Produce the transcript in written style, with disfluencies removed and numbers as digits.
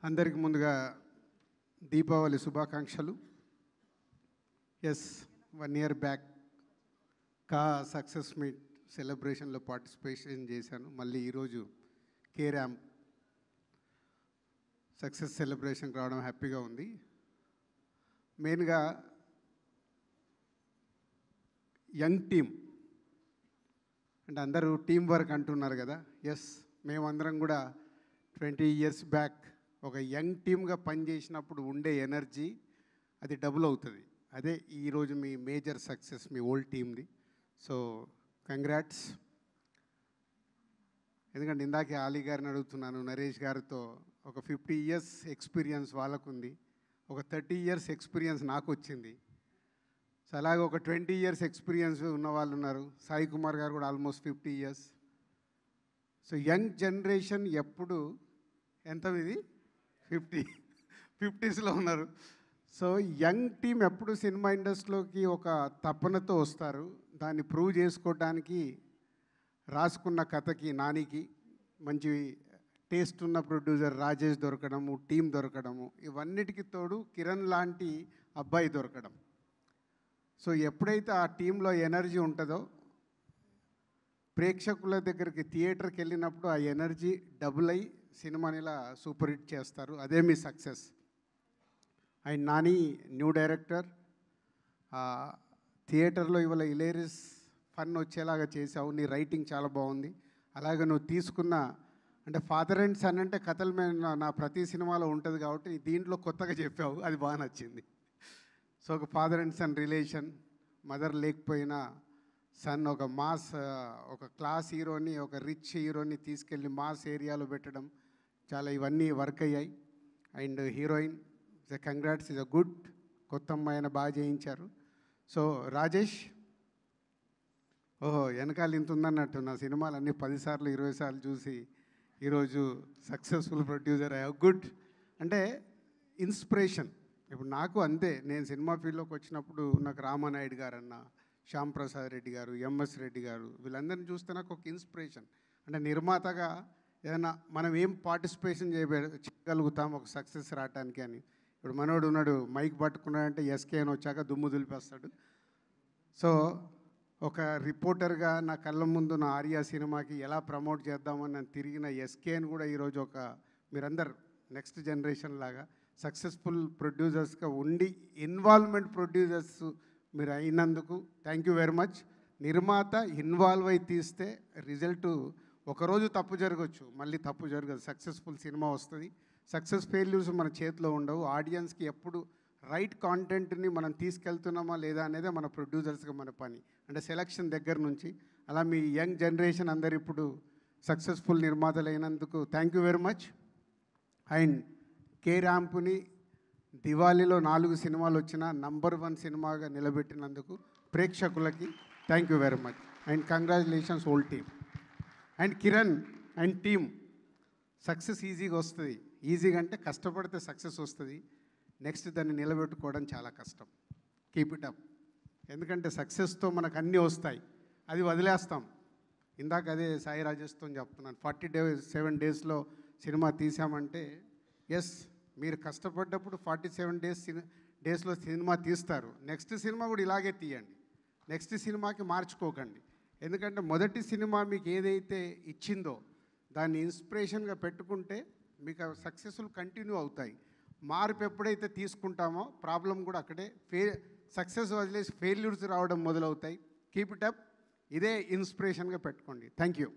అందరికి ముందుగా దీపావళి శుభాకాంక్షలు. Yes, 1 year back success meet సెలబ్రేషన్లో పార్టిసిపేషన్ చేశాను. మళ్ళీ ఈరోజు కే-ర్యాంప్ సక్సెస్ సెలబ్రేషన్కి రావడం హ్యాపీగా ఉంది. మెయిన్గా యంగ్ టీమ్ అంటే అందరూ టీం వర్క్ అంటున్నారు కదా. ఎస్, మేమందరం కూడా 20 years బ్యాక్ ఒక యంగ్ టీమ్గా పనిచేసినప్పుడు ఉండే ఎనర్జీ అది డబుల్ అవుతుంది. అదే ఈరోజు మీ మేజర్ సక్సెస్ మీ ఓల్డ్ టీమ్ది. So congrats. ఎందుకంటే ఇందాకే ఆలీ గారిని అడుగుతున్నాను, నరేష్ గారితో ఒక 50 years ఎక్స్పీరియన్స్ వాళ్ళకు ఉంది, ఒక 30 years ఎక్స్పీరియన్స్ నాకు వచ్చింది. సో అలాగే ఒక 20 years ఎక్స్పీరియన్స్ ఉన్న వాళ్ళు ఉన్నారు. సాయి కుమార్ గారు కూడా almost 50 years. So young generation ఎప్పుడు ఎంత ఇది 50s ఉన్నారు. సో యంగ్ టీం ఎప్పుడు సినిమా ఇండస్ట్రీలోకి ఒక తపనతో వస్తారు. దాన్ని ప్రూవ్ చేసుకోవడానికి రాసుకున్న కథకి నానికి మంచి టేస్ట్ ఉన్న ప్రొడ్యూసర్ రాజేష్ దొరకడము, టీం దొరకడము, ఇవన్నిటికి తోడు కిరణ్ లాంటి అబ్బాయి దొరకడం. సో ఎప్పుడైతే ఆ టీంలో ఎనర్జీ ఉంటుందో ప్రేక్షకుల దగ్గరికి థియేటర్కి వెళ్ళినప్పుడు ఆ ఎనర్జీ డబుల్ అయ్యి సినిమాని ఇలా సూపర్ హిట్ చేస్తారు. అదే మీ success. And Nani new director, థియేటర్లో ఇవాళ హిలేరియస్ ఫన్ వచ్చేలాగా చేసావు. నీ రైటింగ్ చాలా బాగుంది. అలాగే నువ్వు తీసుకున్న అంటే ఫాదర్ అండ్ సన్ అంటే కథల మీద నా ప్రతి సినిమాలో ఉంటుంది కాబట్టి దీంట్లో కొత్తగా చెప్పావు, అది బాగా నచ్చింది. సో ఒక father and son relation, mother లేకపోయినా సన్ ఒక మాస్, ఒక క్లాస్ హీరోని, ఒక రిచ్ హీరోని తీసుకెళ్ళి మాస్ ఏరియాలో పెట్టడం, చాలా ఇవన్నీ వర్క్ అయ్యాయి. And heroine congrats, is a good. కొత్త అమ్మాయిని బాగా చేయించారు. సో రాజేష్, ఓహో వెనకాల ఇంత ఉందన్నట్టు నా సినిమాలు అన్నీ 10 సార్లు 20 సార్లు చూసి ఈరోజు సక్సెస్ఫుల్ ప్రొడ్యూసర్ అయ్యా. గుడ్. అంటే ఇన్స్పిరేషన్. ఇప్పుడు నాకు అంతే, నేను సినిమా ఫీల్డ్లోకి వచ్చినప్పుడు నాకు రామానాయుడు గారు అన్న, శ్యామ్ ప్రసాద్ రెడ్డి గారు, ఎంఎస్ రెడ్డి గారు, వీళ్ళందరినీ చూస్తే నాకు ఒక ఇన్స్పిరేషన్. అంటే నిర్మాతగా ఏదైనా మనం ఏం పార్టిసిపేషన్ చేయగలుగుతాం ఒక సక్సెస్ రావడానికి అని. ఇప్పుడు మనోడు ఉన్నాడు, మైక్ పట్టుకున్నాడంటే ఎస్కే అని వచ్చాక దుమ్ము దులిపేస్తాడు. సో ఒక రిపోర్టర్గా నా కళ్ళ ముందు నా ఆర్యా సినిమాకి ఎలా ప్రమోట్ చేద్దామని నేను తిరిగిన ఎస్కేని కూడా ఈరోజు ఒక మీరందరు నెక్స్ట్ జనరేషన్ లాగా సక్సెస్ఫుల్ ప్రొడ్యూసర్స్గా ఉండి ఇన్వాల్వ్మెంట్ ప్రొడ్యూసర్స్ మీరు అయినందుకు థ్యాంక్ యూ వెరీ మచ్. నిర్మాత ఇన్వాల్వ్ అయి తీస్తే రిజల్ట్ ఒకరోజు తప్పు జరగచ్చు, మళ్ళీ తప్పు జరగదు, సక్సెస్ఫుల్ సినిమా వస్తుంది. సక్సెస్ ఫెయిల్యూర్స్ మన చేతిలో ఉండవు. ఆడియన్స్కి ఎప్పుడు రైట్ కాంటెంట్ని మనం తీసుకెళ్తున్నామా లేదా అనేదే మన ప్రొడ్యూసర్స్గా మన పని. అంటే సెలక్షన్ దగ్గర నుంచి అలా మీ యంగ్ జనరేషన్ అందరు ఇప్పుడు సక్సెస్ఫుల్ నిర్మాతలు అయినందుకు thank you very much. And కే-ర్యాంప్ని దివాళీలో 4 సినిమాలు వచ్చిన నంబర్ 1 సినిమాగా నిలబెట్టినందుకు ప్రేక్షకులకి thank you very much. And congratulations whole team. And Kiran and team, success ఈజీగా వస్తుంది. ఈజీగా అంటే కష్టపడితే సక్సెస్ వస్తుంది. నెక్స్ట్ దాన్ని నిలబెట్టుకోవడం చాలా కష్టం. Keep it up. ఎందుకంటే సక్సెస్తో మనకు అన్నీ వస్తాయి, అది వదిలేస్తాం. ఇందాక అదే సాయి రాజేష్తో చెప్తున్నాను, 47 daysలో సినిమా తీసామంటే ఎస్, మీరు కష్టపడ్డప్పుడు 47 daysలో సినిమా తీస్తారు. నెక్స్ట్ సినిమా కూడా ఇలాగే తీయండి. నెక్స్ట్ సినిమాకి మార్చుకోకండి. ఎందుకంటే మొదటి సినిమా మీకు ఏదైతే ఇచ్చిందో దాన్ని ఇన్స్పిరేషన్గా పెట్టుకుంటే మీకు సక్సెస్ఫుల్ కంటిన్యూ అవుతాయి. మార్పు ఎప్పుడైతే తీసుకుంటామో ప్రాబ్లం కూడా అక్కడే సక్సెస్ వదిలేసి ఫెయిల్యూర్స్ రావడం మొదలవుతాయి. Keep it up. ఇదే ఇన్స్పిరేషన్గా పెట్టుకోండి. Thank you.